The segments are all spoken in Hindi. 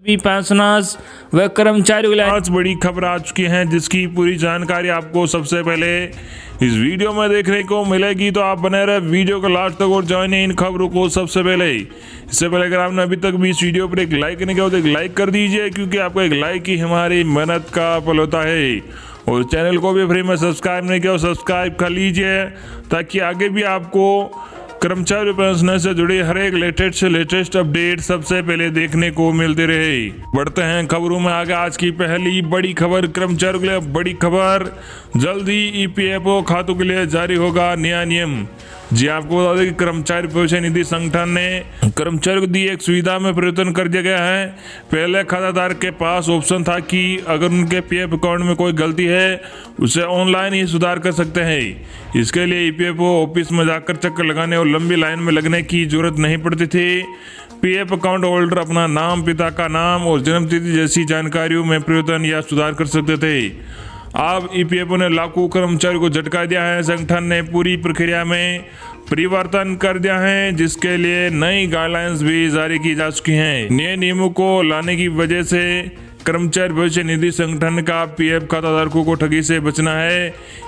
भी पेंशनर्स व कर्मचारियों के लिए आज बड़ी खबर आ चुकी है जिसकी पूरी जानकारी आपको सबसे पहले इस वीडियो में देखने को मिलेगी। तो आप बने रहे वीडियो को लास्ट तक और जाने इन खबरों को सबसे पहले। इससे पहले अगर आपने अभी तक भी इस वीडियो पर एक लाइक नहीं किया तो एक लाइक कर दीजिए, क्योंकि आपको एक लाइक ही हमारी मेहनत का फल होता है। और चैनल को भी फ्री में सब्सक्राइब नहीं किया, सब्सक्राइब कर लीजिए ताकि आगे भी आपको कर्मचारी पेंशन से जुड़ी हर एक लेटेस्ट अपडेट सबसे पहले देखने को मिलते रहे। बढ़ते हैं खबरों में आगे। आज की पहली बड़ी खबर कर्मचारियों के लिए बड़ी खबर, जल्दी ईपीएफओ खातों के लिए जारी होगा नया नियम। जी आपको बता दें कि कर्मचारी भविष्य निधि संगठन ने कर्मचारियों को दी एक सुविधा में परिवर्तन कर दिया गया है। पहले खाताधारक के पास ऑप्शन था कि अगर उनके पीएफ अकाउंट में कोई गलती है उसे ऑनलाइन ही सुधार कर सकते हैं। इसके लिए ईपीएफओ ऑफिस में जाकर चक्कर लगाने और लंबी लाइन में लगने की जरूरत नहीं पड़ती थी। पीएफ अकाउंट होल्डर अपना नाम, पिता का नाम और जन्म तिथि जैसी जानकारियों में परिवर्तन या सुधार कर सकते थे। अब ईपीएफओ ने लाखों कर्मचारियों को झटका दिया है। संगठन ने पूरी प्रक्रिया में परिवर्तन कर दिया है, जिसके लिए नई गाइडलाइंस भी जारी की जा चुकी हैं। नए नियमों को लाने की वजह से कर्मचारी भविष्य निधि संगठन का पीएफ खाताधारकों को ठगी से बचना है।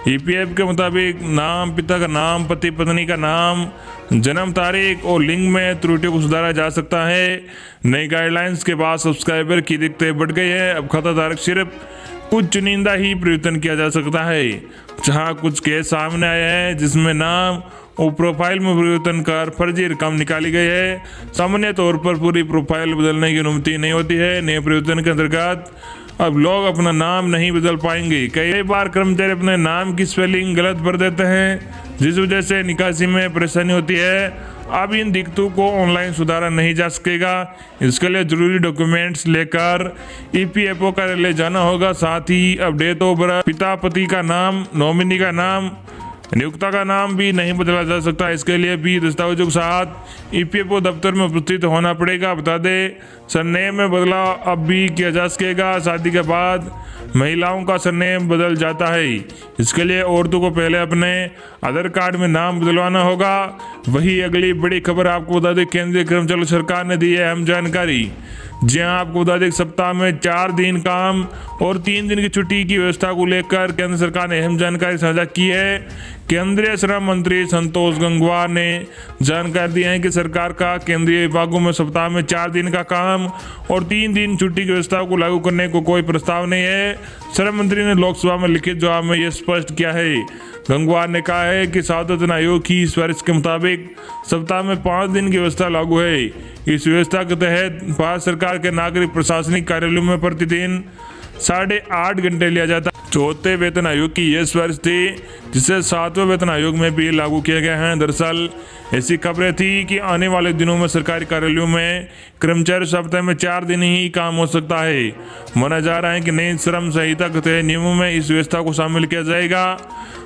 ईपीएफ के मुताबिक नाम, पिता का नाम, पति पत्नी का नाम, जन्म तारीख और लिंग में त्रुटियों को सुधारा जा सकता है। नई गाइडलाइंस के बाद सब्सक्राइबर की दिक्कतें बढ़ गई है। अब खाताधारक सिर्फ कुछ चुनिंदा ही परिवर्तन किया जा सकता है। जहां कुछ केस सामने आए हैं जिसमें नाम और प्रोफाइल में परिवर्तन कर फर्जी रकम निकाली गई है। सामान्य तौर पर पूरी प्रोफाइल बदलने की अनुमति नहीं होती है। नए परिवर्तन के अंतर्गत अब लोग अपना नाम नहीं बदल पाएंगे। कई बार कर्मचारी अपने नाम की स्पेलिंग गलत भर देते हैं, जिस वजह से निकासी में परेशानी होती है। अब इन दिक्कतों को ऑनलाइन सुधारा नहीं जा सकेगा। इसके लिए जरूरी डॉक्यूमेंट्स लेकर ईपीएफओ कार्यालय जाना होगा। साथ ही अपडेटों पर पिता, पति का नाम, नॉमिनी का नाम, नियोक्ता का नाम भी नहीं बदला जा सकता। इसके लिए भी दस्तावेजों के साथ ईपीएफओ दफ्तर में उपस्थित होना पड़ेगा। बता दें, सरनेम में बदलाव अब भी किया जा सकेगा। शादी के बाद महिलाओं का सरनेम बदल जाता है। इसके लिए औरतों को पहले अपने आधार कार्ड में नाम बदलवाना होगा। वही अगली बड़ी खबर आपको बता दें, केंद्रीय कर्मचारी सरकार ने दी है अहम जानकारी। जी हाँ, आपको बता दें सप्ताह में 4 दिन काम और 3 दिन की छुट्टी की व्यवस्था को लेकर केंद्र सरकार ने अहम जानकारी साझा की है। केंद्रीय श्रम मंत्री संतोष गंगवार ने जानकारी दी है कि सरकार का केंद्रीय विभागों में सप्ताह में 4 दिन का काम और 3 दिन छुट्टी की व्यवस्था को लागू करने को कोई प्रस्ताव नहीं है। श्रम मंत्री ने लोकसभा में लिखित जवाब में यह स्पष्ट किया है। गंगवार ने कहा है कि सार्वजनिक आयोग की सिफारिश के मुताबिक सप्ताह में 5 दिन की व्यवस्था लागू है। इस व्यवस्था के तहत भारत सरकार के नागरिक प्रशासनिक कार्यालयों में प्रतिदिन 8.5 घंटे लिया जाता। चौथे वेतन आयोग की यह सिफारिश थी, जिसे 7वें वेतन आयोग में भी लागू किया गया है। दरअसल ऐसी खबरें थी कि आने वाले दिनों में सरकारी कार्यालयों में कर्मचारी सप्ताह में 4 दिन ही काम हो सकता है। माना जा रहा है कि नई श्रम संहिता के तहत नियमों में इस व्यवस्था को शामिल किया जाएगा।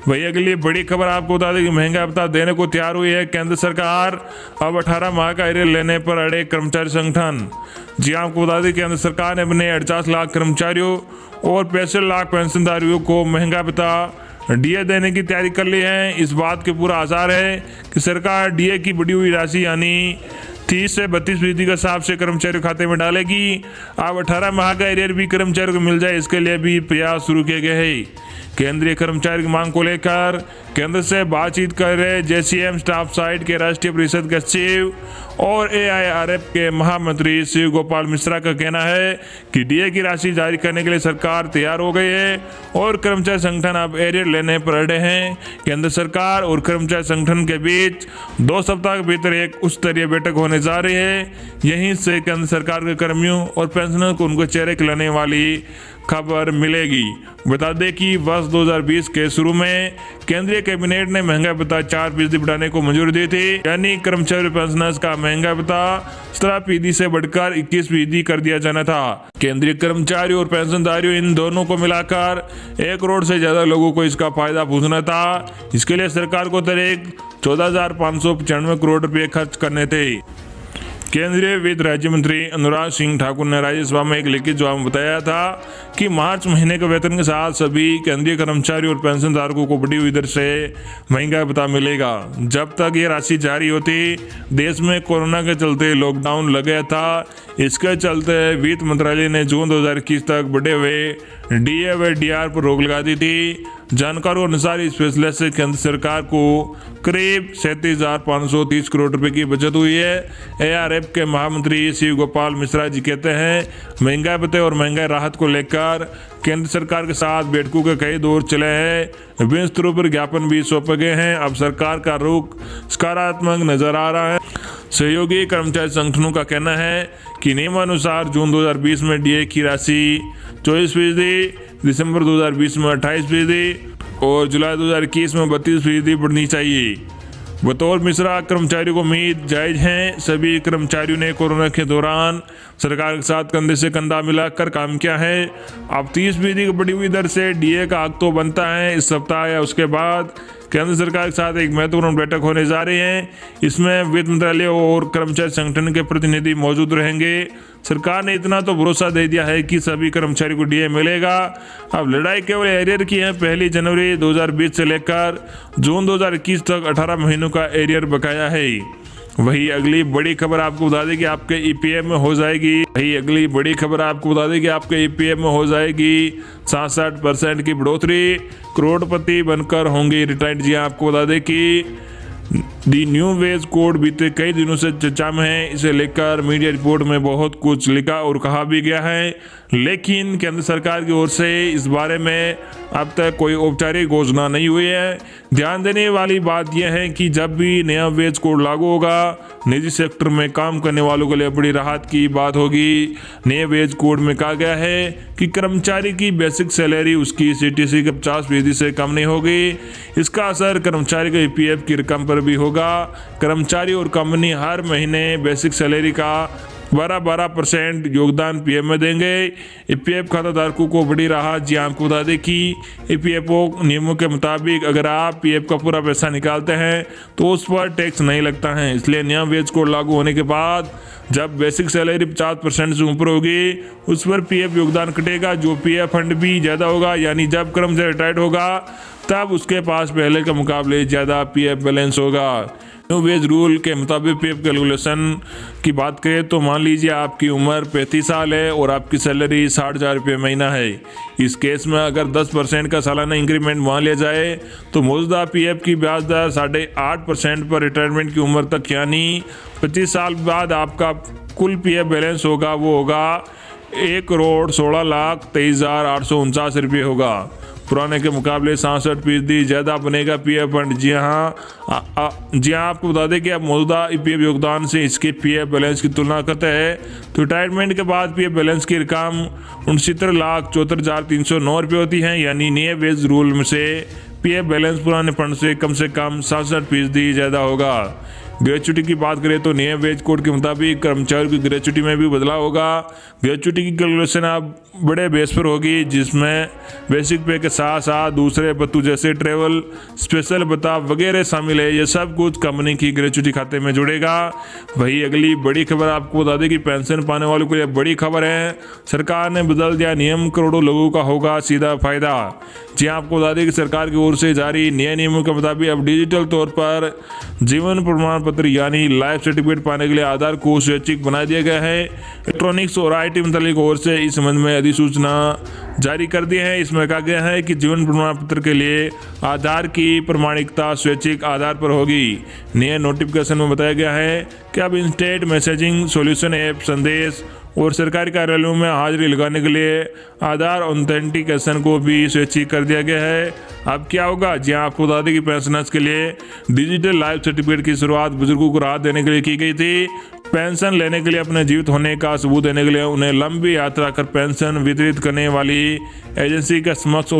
वही अगली बड़ी खबर आपको बता दें कि महंगा भत्ता देने को तैयार हुई है केंद्र सरकार। अब 18 माह का एरियर लेने पर अड़े कर्मचारी संगठन। जी आपको बता दें केंद्र सरकार ने अपने 48 लाख कर्मचारियों और 65 लाख पेंशनधारियों को महंगा भत्ता डीए देने की तैयारी कर ली है। इस बात के पूरा आसार है कि सरकार डीए की बढ़ी हुई राशि यानी 30 से 32% के हिसाब से कर्मचारियों खाते में डालेगी। अब 18 माह का एरियर भी कर्मचारियों को मिल जाए, इसके लिए भी प्रयास शुरू किए गए हैं। केंद्रीय कर्मचारी की मांग को लेकर केंद्र से बातचीत कर रहे जेसीएम स्टाफ साइट के राष्ट्रीय परिषद के सचिव और एआईआरएफ के महामंत्री शिव गोपाल मिश्रा का कहना है कि डीए की राशि जारी करने के लिए सरकार तैयार हो गई है और कर्मचारी संगठन अब एरियर लेने पर अड़े हैं। केंद्र सरकार और कर्मचारी संगठन के बीच 2 सप्ताह के भीतर एक उच्च स्तरीय बैठक होने जा रही है। यहीं से केंद्र सरकार के कर्मियों और पेंशनर को उनको चेहरे खिलाने वाली खबर मिलेगी। बता दें कि वर्ष 2020 के शुरू में केंद्रीय कैबिनेट ने महंगा भत्ता 4% बढ़ाने को मंजूरी दी थी, यानी कर्मचारी पेंशनर्स का महंगा भत्ता 17% से बढ़कर 21% कर दिया जाना था। केंद्रीय कर्मचारी और पेंशनधारियों इन दोनों को मिलाकर 1 करोड़ से ज्यादा लोगों को इसका फायदा पहुंचना था। इसके लिए सरकार को करीब 14,595 करोड़ रुपए खर्च करने थे। केंद्रीय वित्त राज्य मंत्री अनुराग सिंह ठाकुर ने राज्यसभा में एक लिखित जवाब में बताया था कि मार्च महीने के वेतन के साथ सभी केंद्रीय कर्मचारी और पेंशनधारकों को बढ़ी हुई दर से महंगा भत्ता मिलेगा। जब तक ये राशि जारी होती, देश में कोरोना के चलते लॉकडाउन लग गया था। इसके चलते वित्त मंत्रालय ने जून 2021 तक बढ़े हुए डीए व डीआर पर रोक लगा दी थी। जानकारों के अनुसार इस फैसले से केंद्र सरकार को करीब 37,530 करोड़ रुपए की बचत हुई है। एआरएफ के महामंत्री शिव गोपाल मिश्रा जी कहते हैं, महंगाई भत्ते और महंगाई राहत को लेकर केंद्र सरकार के साथ बैठकों के कई दौर चले हैं। विभिन्न स्तरों पर ज्ञापन भी सौंपे गए हैं। अब सरकार का रुख सकारात्मक नजर आ रहा है। सहयोगी कर्मचारी संगठनों का कहना है कि नियमानुसार जून 2020 में डीए की राशि 24%, दिसंबर 2020 में 28% और जुलाई 2021 में 32% बढ़नी चाहिए। बतौर मिश्रा, कर्मचारियों को उम्मीद जायज है। सभी कर्मचारियों ने कोरोना के दौरान सरकार के साथ कंधे से कंधा मिलाकर काम किया है। अब 30% की बढ़ी हुई दर से डीए का हक तो बनता है। इस सप्ताह या उसके बाद केंद्र सरकार के साथ एक महत्वपूर्ण बैठक होने जा रही है। इसमें वित्त मंत्रालय और कर्मचारी संगठन के प्रतिनिधि मौजूद रहेंगे। सरकार ने इतना तो भरोसा दे दिया है कि सभी कर्मचारी को डीए मिलेगा। अब लड़ाई केवल एरियर की है। 1 जनवरी 2020 से लेकर जून 2021 तक 18 महीनों का एरियर बकाया है। वही अगली बड़ी खबर आपको बता दें कि आपके ईपीएफ में हो जाएगी 67% की बढ़ोतरी, करोड़पति बनकर होंगे रिटायर्ड। जी आपको बता दें कि दी न्यू वेज कोड बीते कई दिनों से चर्चा में है। इसे लेकर मीडिया रिपोर्ट में बहुत कुछ लिखा और कहा भी गया है, लेकिन केंद्र सरकार की ओर से इस बारे में अब तक कोई औपचारिक घोषणा नहीं हुई है। ध्यान देने वाली बात यह है कि जब भी नया वेज कोड लागू होगा, निजी सेक्टर में काम करने वालों के लिए बड़ी राहत की बात होगी। नए वेज कोड में कहा गया है कि कर्मचारी की बेसिक सैलरी उसकी सीटीसी के 50% से कम नहीं होगी। इसका असर कर्मचारी के ईपीएफ की रकम पर भी होगा। कर्मचारी और कंपनी हर महीने बेसिक सैलरी का 12% योगदान पीएफ में देंगे। ईपीएफ खाता धारकों को बड़ी राहत। जी आपको बता दें कि ईपीएफओ नियमों के मुताबिक अगर आप पीएफ का पूरा पैसा निकालते हैं तो उस पर टैक्स नहीं लगता है। इसलिए नया वेज कोड लागू होने के बाद जब बेसिक सैलरी 50% से ऊपर होगी, उस पर पीएफ योगदान कटेगा, जो पीएफ फंड भी ज़्यादा होगा। यानी जब कर्मचारी रिटायर्ड होगा तब उसके पास पहले के मुकाबले ज़्यादा पीएफ बैलेंस होगा। न्यू वेज रूल के मुताबिक पीएफ कैलकुलेशन की बात करें तो मान लीजिए आपकी उम्र 35 साल है और आपकी सैलरी 60,000 रुपये महीना है। इस केस में अगर 10% का सालाना इंक्रीमेंट मान लिया जाए तो मौजूदा पीएफ की ब्याज दर 8.5% पर रिटायरमेंट की उम्र तक यानी 25 साल बाद आपका कुल पीएफ बैलेंस होगा वो होगा 1,16,23,849 रुपये होगा। पुराने के मुकाबले 67% ज़्यादा बनेगा पीएफ फंड। जी हाँ आपको बता दें कि आप मौजूदा पीएफ योगदान से इसके पीएफ बैलेंस की तुलना करते हैं तो रिटायरमेंट के बाद पीएफ बैलेंस की रकम 69,74,309 रुपये होती है। यानी नए वेज रूल में से पीएफ बैलेंस पुराने फंड से कम 67% ज़्यादा होगा। ग्रेचुटी की बात करें तो नए वेज कोड के मुताबिक कर्मचारियों की ग्रेचुटी में भी बदलाव होगा। ग्रेचुटी की कैलकुलेशन अब बड़े बेस पर होगी, जिसमें बेसिक पे के साथ साथ दूसरे भत्तू जैसे ट्रेवल, स्पेशल भत्ता वगैरह शामिल है। ये सब कुछ कंपनी की ग्रेचुटी खाते में जुड़ेगा। वही अगली बड़ी खबर आपको बता दें कि पेंशन पाने वालों के लिए बड़ी खबर है। सरकार ने बदल दिया नियम, करोड़ों लोगों का होगा सीधा फायदा। जी आपको बता दें कि सरकार की ओर से जारी नए नियमों के मुताबिक अब डिजिटल तौर पर जीवन प्रमाण पत्र यानी लाइफ सर्टिफिकेट पाने के लिए आधार को स्वैच्छिक बना दिया गया है। इलेक्ट्रॉनिक्स और आईटी मंत्रालय की ओर से इस संबंध में अधिसूचना जारी कर दी है। इसमें कहा गया है कि जीवन प्रमाण पत्र के लिए आधार की प्रमाणिकता स्वैच्छिक आधार पर होगी। नए नोटिफिकेशन में बताया गया है कि अब इंस्टेंट मैसेजिंग सॉल्यूशन ऐप संदेश और सरकारी कार्यालयों में हाजिरी लगाने के लिए आधार ऑथेंटिकेशन को भी स्वैच्छिक कर दिया गया है। अब क्या होगा? जी आपको बता दें कि पेंशनर्स के लिए डिजिटल लाइफ सर्टिफिकेट की शुरुआत बुजुर्गों को राहत देने के लिए की गई थी। पेंशन लेने के लिए अपने जीवित होने का सबूत देने के लिए उन्हें लंबी यात्रा कर पेंशन वितरित करने वाली एजेंसी के समक्ष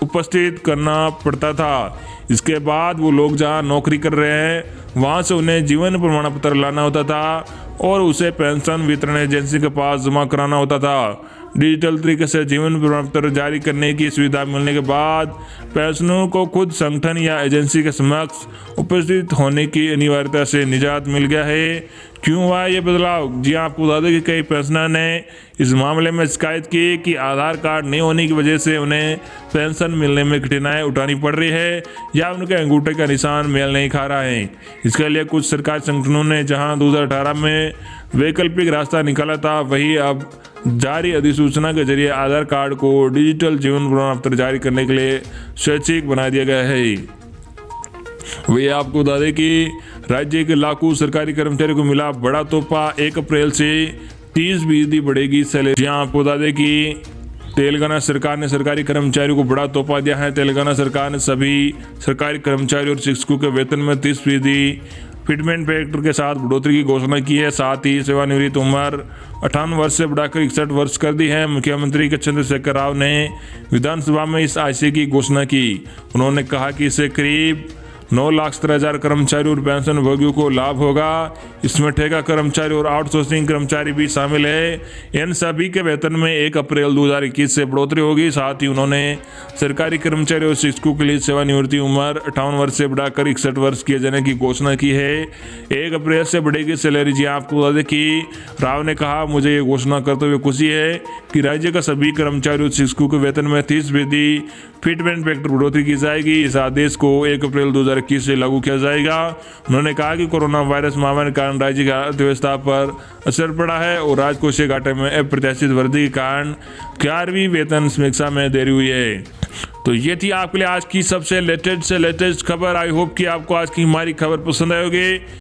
उपस्थित करना पड़ता था। इसके बाद वो लोग जहां नौकरी कर रहे हैं वहां से उन्हें जीवन प्रमाण पत्र लाना होता था और उसे पेंशन वितरण एजेंसी के पास जमा कराना होता था। डिजिटल तरीके से जीवन प्रमाण पत्र जारी करने की सुविधा मिलने के बाद पेंशनरों को खुद संगठन या एजेंसी के समक्ष उपस्थित होने की अनिवार्यता से निजात मिल गया है। क्यों हुआ ये बदलाव? जी आपको बता दें कि कई पेंशनर ने इस मामले में शिकायत की कि आधार कार्ड नहीं होने की वजह से उन्हें पेंशन मिलने में कठिनाई उठानी पड़ रही है या उनके अंगूठे का निशान मेल नहीं खा रहा है। इसके लिए कुछ सरकारी संगठनों ने जहां 2018 में वैकल्पिक रास्ता निकाला था, वही अब जारी अधिसूचना के जरिए आधार कार्ड को डिजिटल जीवन प्रमाण पत्र जारी करने के लिए स्वैच्छिक बना दिया गया है। वे आपको बता दें कि राज्य के लाखों सरकारी कर्मचारियों को मिला बड़ा तोहफा, 1 अप्रैल से 30% बढ़ेगी सैलरी। यहाँ आपको बता दें कि तेलंगाना सरकार ने सरकारी कर्मचारियों को बड़ा तोहफा दिया है। तेलंगाना सरकार ने सभी सरकारी कर्मचारियों और शिक्षकों के वेतन में 30% फिटमेंट फैक्टर के साथ बढ़ोतरी की घोषणा की है। साथ ही सेवानिवृत्त उम्र 58 वर्ष से बढ़ाकर 61 वर्ष कर दी है। मुख्यमंत्री के चंद्रशेखर राव ने विधानसभा में इस आशय की घोषणा की। उन्होंने कहा कि इससे करीब 9,17,000 कर्मचारियों और पेंशन भोगियों को लाभ होगा। इसमें ठेका कर्मचारी और आउटसोर्सिंग कर्मचारी भी शामिल है। इन सभी के वेतन में 1 अप्रैल 2021 से बढ़ोतरी होगी। साथ ही उन्होंने सरकारी कर्मचारियों और शिक्षकों के लिए सेवानिवृत्ति उम्र 58 वर्ष से बढ़ाकर 61 वर्ष किए जाने की घोषणा की है। 1 अप्रैल से बढ़ेगी सैलरी। जी आपको बता दें कि राव ने कहा, मुझे ये घोषणा करते हुए खुशी है कि राज्य का सभी कर्मचारियों और शिक्षकों के वेतन में 30% फिटमेंट फैक्टर बढ़ोतरी की जाएगी। इस आदेश को 1 अप्रैल 2021 से लागू किया जाएगा। उन्होंने कहा कि कोरोना वायरस महामारी के कारण राज्य की अर्थव्यवस्था पर असर पड़ा है और राजकोषीय घाटे में अप्रत्याशित वृद्धि के कारण 11वीं वेतन समीक्षा में देरी हुई है। तो ये थी आपके लिए आज की सबसे लेटेस्ट खबर। आई होप कि आपको आज की हमारी खबर पसंद आई होगी।